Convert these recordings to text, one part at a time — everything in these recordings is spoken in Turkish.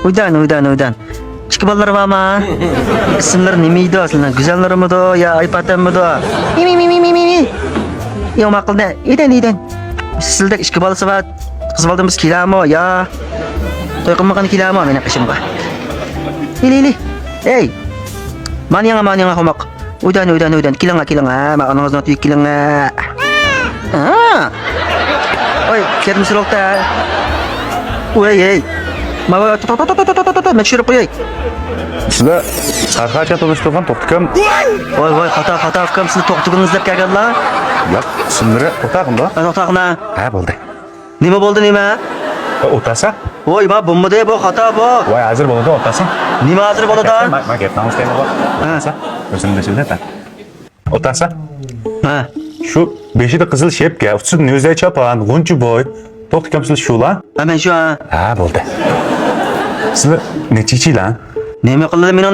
Uydan. İki ballar var mı? İsimler nemiydi aslında? Güzeller mi de ya aypaten mi de? Mi. Yok makul ne? İyiden. Sizde iki balısı var. Kız baldığımız kila mı ya? Toyqınmaqan kila mı benim kışımda? İli. Hey. Manyanga homak. Uydan. Kilanga. Makanınızdan tüyük kilanga. Oy, kedim sırokta. Hey. Mava men tushirib qo'yay. Sizlar sarxacha tanishtirgan to'xtakam. Voy, xato ukam sizni to'xtag'ingiz deb kelganlar. Yo'q, ismlari o'taqimda. Ana o'taqna. Ha, bo'ldi. Nima bo'ldi nima? O'tasa? Voy, ma bo'lmadi bu, xato bu. Voy, hozir bo'ladi, o'tasa. Nima hozir bo'ladi? Ma gapdan istayman bu. O'tasa. O'zimda so'zlata. O'tasa? Ha. Shu beshida qizil shepka, ustidan nuzay chapan, g'unchi boy. To'xtakam sizlar shular? Men shu. Ha, bo'ldi. Sizlar nechichilar? Nima qildi meni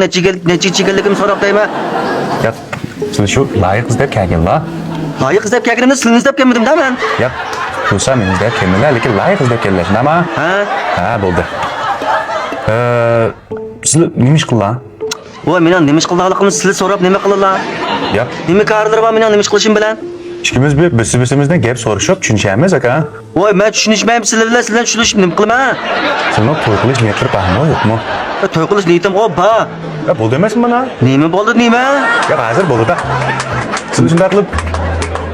nechichiligim so'rab deyman. Yo'q, sizlar shu loyiq qiz deb kelganlar. Loyiq qiz deb kelganimda sizni deb kelmadim-da men. Yo'q, xusa meni deb kelmagan, lekin loyiq qiz deb keldilar, nima? Ha, bo'ldi. Sizlar nima ish qillar? Voy, men nima ish qilganligimni sizlar so'rab nima qildilar? Yo'q. Nima qarorlar bor mening nima ish qilishim bilan? İkimiz bir birbirimizden gap soruşup düşüneceğimiz aka. Voy, men tushunishmayman sizlar tushunishim nima qilaman? Senin to'y qilish niyatlar bormi yo'qmi? To'y qilish niyatim ba. Ya bo'ldi emasmi mana? Nima bo'ldi nima? Ya hozir bo'ldi-da. Siz shunday qilib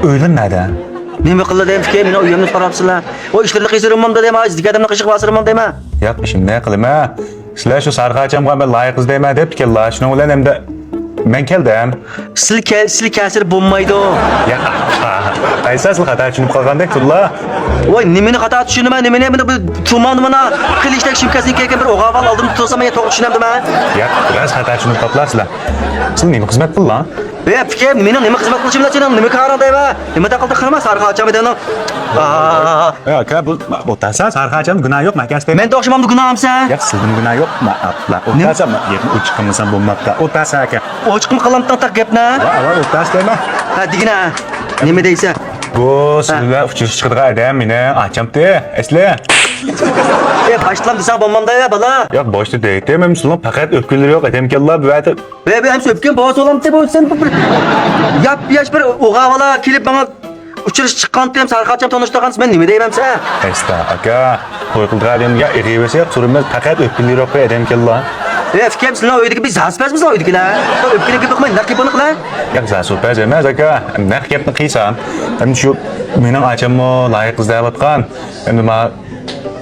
o'ylanmadi. Nima qildi deyman ki meni uyimni so'rabsizlar. Voy, ishlarni qiysirimman deyman, digadimni qishib bosiraman deyman. Yo'q, ishimni qilma. Sizlar shu sarg'achamga men loyiq qiz deyman deb keldilar. Shuning bilan hamda men keldim. Sil kasir bo'lmaydi. Ya, qaysas xato tushunib qolgandek turlar. Voy, nimani xato tushunaman, nimani bu tuman mana qilishdak shimkasini kelgan bir o'g'aval oldim tutsam men to'g'ri tushunamdiman. Ya, biraz xato tushunib qoplasizlar. Siz nima xizmat qillar? Fikr, meni nima xizmat qilishimdan sen nima qarar deyman. Nimada qildi qilma sarg'acham edan. Ya, aka bu tasa sarg'acham gunoh yo'q, makasda. Men to'xshamamdi gunohimsa. Ya, sizning gunoh yo'q, ma'afla. O tasa yerni uchiqimsan bo'lmoqda. O tasa aka. Ochiqim qilamdan taq gapni. Va, o tasa deyman. Ha, digina. Nima deysa? Bu sizlar uchish chiqadigan odam meni achamdi. Esla. Başlam desem bo'lmanda ya bala. Yo'q, boshda deydim, men sizlar faqat o'pkinlar yo'q, odam kellar bu yerda. Ben hem söpken boğaz olam deb sen bir yaş bir o'g'avala kelib bana uchirish chiqqan dem sarg'acham tanishtirgansiz men nima deyman sen? Esla aka, to'y qildiradigan erivasi yo'q, so'ramas faqat o'pkinlar yo'q, odam kellar. Fikrim sizlar uydagi biz zaspazmiz uydagilar. O'pkini qilib qo'ymay, naq qilib qilar. Yo'q, zasopaz emas aka. Naq gapni qilsam, ham shu mening achammo loyiq qiz deyotgan. Endi men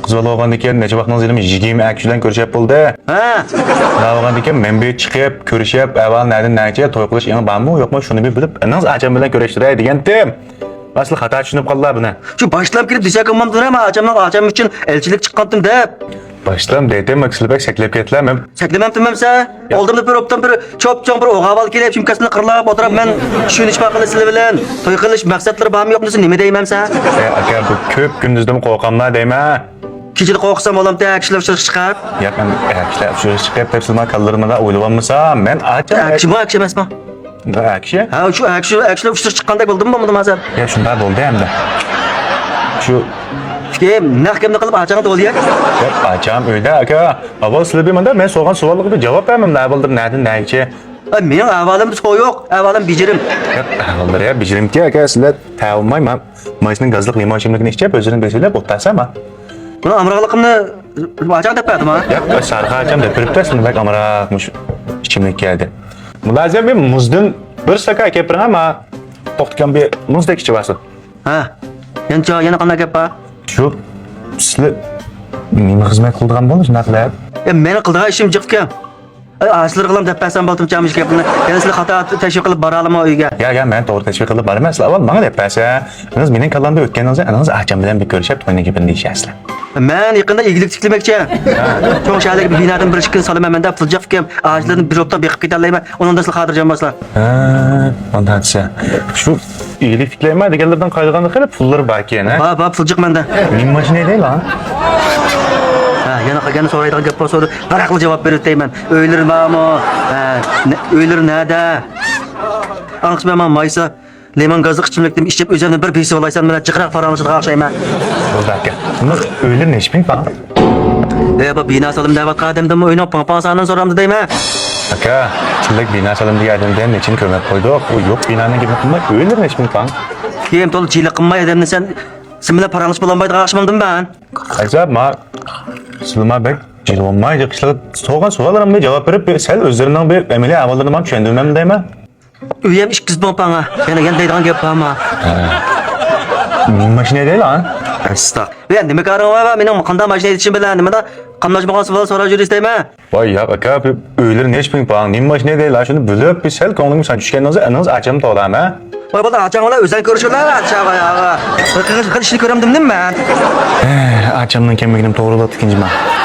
qiz bo'lgandan keyin necha vaqtdan zilim 20 akshidan ko'rishib bo'ldi. Ha. Bo'lgandan keyin men bir chiqib, ko'rishib, avval nadan nacha to'y qilish eng bormi, yo'qmi shuni bir bilib, aniz acham bilan ko'rishtiray degandim. Asli xato tushunib qoldilar buni. Shu boshlab kirib desa qilmamdir ama acham uchun elchilik chiqqandim deb. Başlam dedim, maksilbek saklab ketdilar. Men saklamamtimamsa, oldimda bir opdan bir chop-chong bir o'g'aval kelib, shimkasini qirlab o'tirib, men tushunishma qilisizlar bilan to'y qilish maqsadlari bormi yo'qmi, nima deymansa? aka bu ko'p kunduzdan qo'rqamlar deyman. Kechida qo'rqsam olamda kishilar chiqib. Yaqin kishilar chiqib deb sizlar qallarimda o'ylaganmisam, men akshi emasmi? Akshi? Ha, shu akshi uchirish chiqqandek bo'ldimmi bunda mazar? Ya shunday bo'ldi hamda. Shu kim naqimni qilib achani to'lyak? Yo'q, acham uyda aka. Avval sizlar bemanda men so'rgan savollarga javob bermam, nima bo'ldi, naychi? Mening avalimda to'y yo'q, avalim bijirim. Yo'q, avvallar ya bijirimki aka, sizlar tavmayman. Maysining gazliq limon ichimlikni ichib, o'zini besilab o'tasam-a. Buni amroqliqimni achani deb berdim-a? Yo'q, sarg'a acham deb turibdi, bak amroqmush ichimlik keldi. Mulozim men muzdan bir staka keltirgan, ama to'xtgan bir muzdek ichibasiz. Ha. Yana qanday gap bor? Shu sizlar nima xizmat qildigan bo'lish naqlab? Meni qildigan ishim jiqkan. Aslir qilam deb bersam bo'ldim chamish gapni. Yana sizlar xato tashviq qilib boralimi uyga? Ya, men to'g'ri tashviq qilib boraman. Sizlar avval menga deb bersa, siz mening kallamda o'tganingizni, anangiz acham bilan bir ko'rishib, to'yni gapini deyishasizlar. Men yaqinda igilik tiklamoqchi. Cho'ng shaharga binodan bir ishkin solaman deb pulja fikrim, ağaçlarni bir opdan beqib ketalayman. Undan da sizlar xotirjam bo'lsizlar. Ondan desa. Shu igilik tiklayman deganlardan qaytganda qilib pullar baki yana. Ha, puljiq menda. Men mashina deydi lan. Yana qilgan so'raydigan gap bo'lsa, qaraqli javob berib deyman. Uylar bormi? Uylar nada? Anqishmayman maysa. Lemon gazı ichimlikni ichib o'zimni bir besib olaysan, men jiqroq faranjga o'xshayman. Bo'ldi aka. Buni o'ylar nechping bor? Bu bina salım davat kademdim oyunu pampasanın soramdı değil mi? Aka, çillek bina salım diye adamdan için kömek koyduk. O yok binanın gibi kılmak ölür ne şimdi pan? Kim tolu çiğlik kınmay edemden sen bile paranış bulanmaydı karşımandım ben. Acaba ma Sılma bek cilvanmayacak kişiler soğuğa soğuğlarım bir cevap verip sel özlerinden bir emeli havalarını ben çöndürmem değil mi? Üyem iş kız bana. Ben deydiğin gibi ama. Min maşine değil lan. Estak. Ben demek arım var benim kanda maşine için belendim da kanlaşma falan sonra jüri isteyme. Vay ya aka bir öğlerin hiç bin pan. Min maşine değil lan şunu bölüp bir sel konulmuş sen düşkeninizi anınız açım toğlam ha. Vay bana açan valla özel görüşürler aşağı ya. Bakın işini göremdim değil mi ben? Açımın kemiğini doğruladı ikinci ben.